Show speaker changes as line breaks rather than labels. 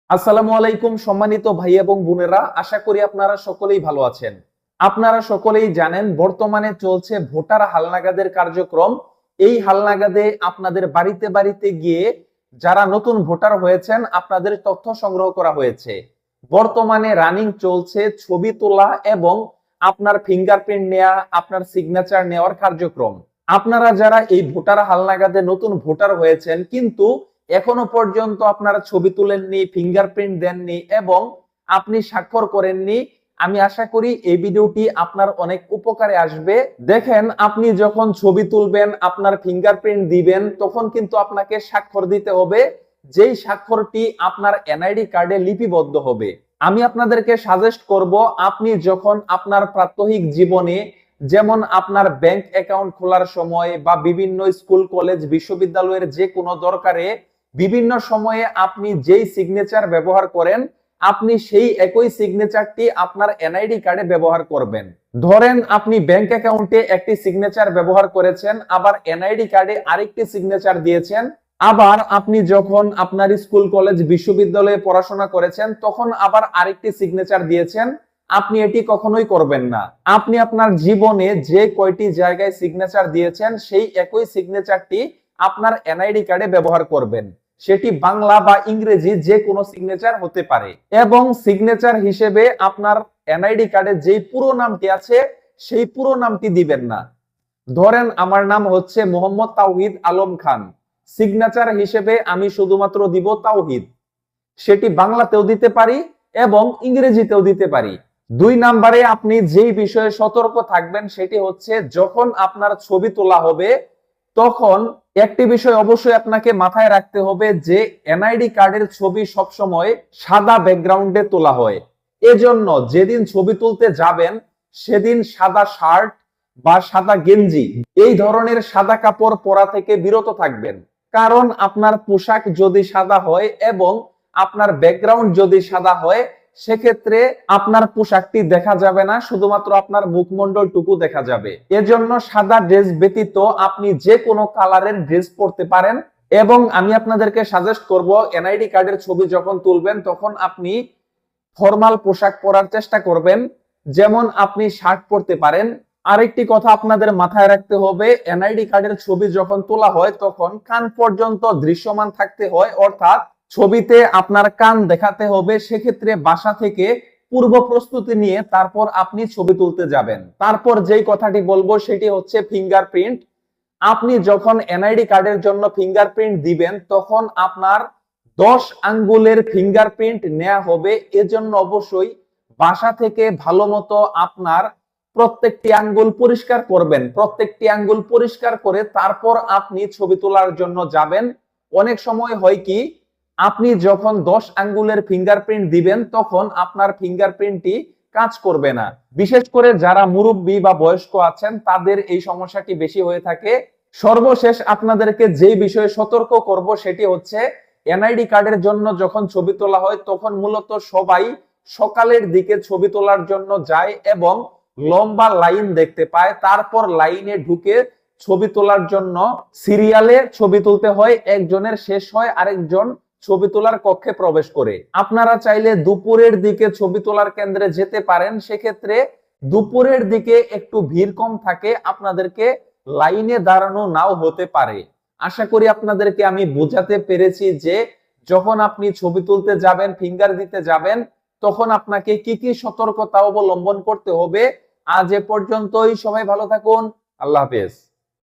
আসসালামু আলাইকুম সম্মানিত ভাই এবং বোনেরা, আশা করি আপনারা সকলেই ভালো আছেন। আপনারা সকলেই জানেন বর্তমানে চলছে ভোটার হালনাগাদের কার্যক্রম। এই হালনাগাদে আপনাদের বাড়িতে বাড়িতে গিয়ে যারা নতুন ভোটার হয়েছেন আপনাদের তথ্য সংগ্রহ করা হয়েছে। বর্তমানে রানিং চলছে ছবি তোলা এবং আপনার ফিঙ্গারপ্রিন্ট নেওয়া, আপনার সিগনেচার নেওয়ার কার্যক্রম। আপনারা যারা এই ভোটার হালনাগাদে নতুন ভোটার হয়েছেন কিন্তু এখনো পর্যন্ত আপনারা ছবি তুলেননি, ফিঙ্গারপ্রিন্ট দেননি এবং আপনি স্বাক্ষর করেননি, আমি আশা করি এই ভিডিওটি আপনার অনেক উপকারে আসবে। দেখেন, আপনি যখন ছবি তুলবেন, আপনার ফিঙ্গারপ্রিন্ট দিবেন, তখন কিন্তু আপনাকে স্বাক্ষর দিতে হবে, যেই স্বাক্ষরটি আপনার এনআইডি কার্ডে লিপিবদ্ধ হবে। আমি আপনাদেরকে সাজেস্ট করব, আপনি যখন আপনার প্রাত্যহিক জীবনে, যেমন আপনার ব্যাংক অ্যাকাউন্ট খোলার সময় বা বিভিন্ন স্কুল কলেজ বিশ্ববিদ্যালয়ের যে কোনো দরকারে বিভিন্ন সময়ে আপনি যেই সিগনেচার ব্যবহার করেন, আপনি সেই একই সিগনেচারটি আপনার এনআইডি কার্ডে ব্যবহার করবেন। ধরেন আপনি ব্যাংক অ্যাকাউন্টে একটি সিগনেচার ব্যবহার করেছেন, আবার এনআইডি কার্ডে আরেকটি সিগনেচার দিয়েছেন, আবার আপনি যখন আপনার স্কুল কলেজ বিশ্ববিদ্যালয়ে পড়াশোনা করেছেন তখন আবার আরেকটি সিগনেচার দিয়েছেন। আপনি এটি কখনোই করবেন না। আপনি আপনার জীবনে যে কয়টি জায়গায় সিগনেচার দিয়েছেন সেই একই সিগনেচারটি আপনার এনআইডি কার্ডে ব্যবহার করবেন। সেটি বাংলা বা ইংরেজি যে কোনো সিগনেচার হতে পারে এবং সিগনেচার হিসেবে আপনার এনআইডি কার্ডে যেই পুরো নামটি আছে সেই পুরো নামটি দিবেন না। ধরেন আমার নাম হচ্ছে মোহাম্মদ তাওহিদ আলম খান, সিগনেচার হিসেবে আমি শুধুমাত্র দিব তাওহিদ। সেটি বাংলাতেও দিতে পারি এবং ইংরেজিতেও দিতে পারি। 2 নম্বরে আপনি যেই বিষয়ে সতর্ক থাকবেন সেটি হচ্ছে, যখন আপনার ছবি তোলা হবে তখন একটি বিষয় অবশ্যই আপনাকে মাথায় রাখতে হবে যে এনআইডি কার্ডের ছবি সবসময় সাদা ব্যাকগ্রাউন্ডে তোলা হয়। এজন্য যেদিন ছবি তুলতে যাবেন সেদিন সাদা শার্ট বা সাদা গেঞ্জি, এই ধরনের সাদা কাপড় পরা থেকে বিরত থাকবেন। কারণ আপনার পোশাক যদি সাদা হয় এবং আপনার ব্যাকগ্রাউন্ড যদি সাদা হয়, সেক্ষেত্রে আপনার পোশাকটি দেখা যাবে না, শুধুমাত্র আপনার মুখমণ্ডলটুকু দেখা যাবে। এজন্য সাদা ড্রেস ব্যতীত আপনি যে কোনো কালারের ড্রেস পরতে পারেন। এবং আমি আপনাদেরকে সাজেস্ট করব, এনআইডি কার্ডের ছবি যখন তুলবেন তখন আপনি ফর্মাল পোশাক পরার চেষ্টা করবেন, যেমন আপনি শার্ট পরতে পারেন। আরেকটি কথা আপনাদের মাথায় রাখতে হবে, এনআইডি কার্ডের ছবি যখন তোলা হয় তখন কান পর্যন্ত দৃশ্যমান থাকতে হয়, অর্থাৎ ছবিতে আপনার কান দেখাতে হবে। সেক্ষেত্রে বাসা থেকে পূর্ব প্রস্তুতি নিয়ে তারপর আপনি ছবি তুলতে যাবেন। তারপর যেই কথাটি বলবো সেটি হচ্ছে ফিঙ্গারপ্রিন্ট। আপনি যখন এনআইডি কার্ডের জন্য ফিঙ্গারপ্রিন্ট দিবেন তখন আপনার 10 আঙ্গুলের ফিঙ্গারপ্রিন্ট নেওয়া হবে। এজন্য অবশ্যই বাসা থেকে ভালো মতো আপনার প্রত্যেকটি আঙ্গুল পরিষ্কার করবেন। প্রত্যেকটি আঙ্গুল পরিষ্কার করে তারপর আপনি ছবি তোলার জন্য যাবেন। অনেক সময় হয় কি, আপনি যখন 10 আঙ্গুলের ফিঙ্গারপ্রিন্ট দিবেন তখন আপনার ফিঙ্গারপ্রিন্টটি কাজ করবে না। বিশেষ করে যারা মুরব্বী বা বয়স্ক আছেন তাদের এই সমস্যাটি বেশি হয়ে থাকে। সর্বশেষ আপনাদেরকে যে বিষয়ে সতর্ক করব সেটি হচ্ছে, এনআইডি কার্ডের জন্য যখন ছবি তোলা হয় তখন মূলত সবাই সকালের দিকে ছবি তোলার জন্য যায় এবং লম্বা লাইন দেখতে পায়। তারপর লাইনে ঢুকে ছবি তোলার জন্য সিরিয়ালে ছবি তুলতে হয়, একজনের শেষ হয় আরেকজন ছবি তোলার কক্ষে প্রবেশ করে। আপনারা চাইলে দুপুরের দিকে ছবি তোলার কেন্দ্রে যেতে পারেন। সেক্ষেত্রে দুপুরের দিকে একটু ভিড় কম থাকে, আপনাদেরকে লাইনে দাঁড়ানো নাও হতে পারে। আশা করি আপনাদেরকে আমি বোঝাতে পেরেছি যে যখন আপনি ছবি তুলতে যাবেন, ফিঙ্গার দিতে যাবেন, তখন আপনাকে কি কি সতর্কতা অবলম্বন করতে হবে। আজ এ পর্যন্তই, সবাই ভালো থাকুন, আল্লাহ হাফেজ।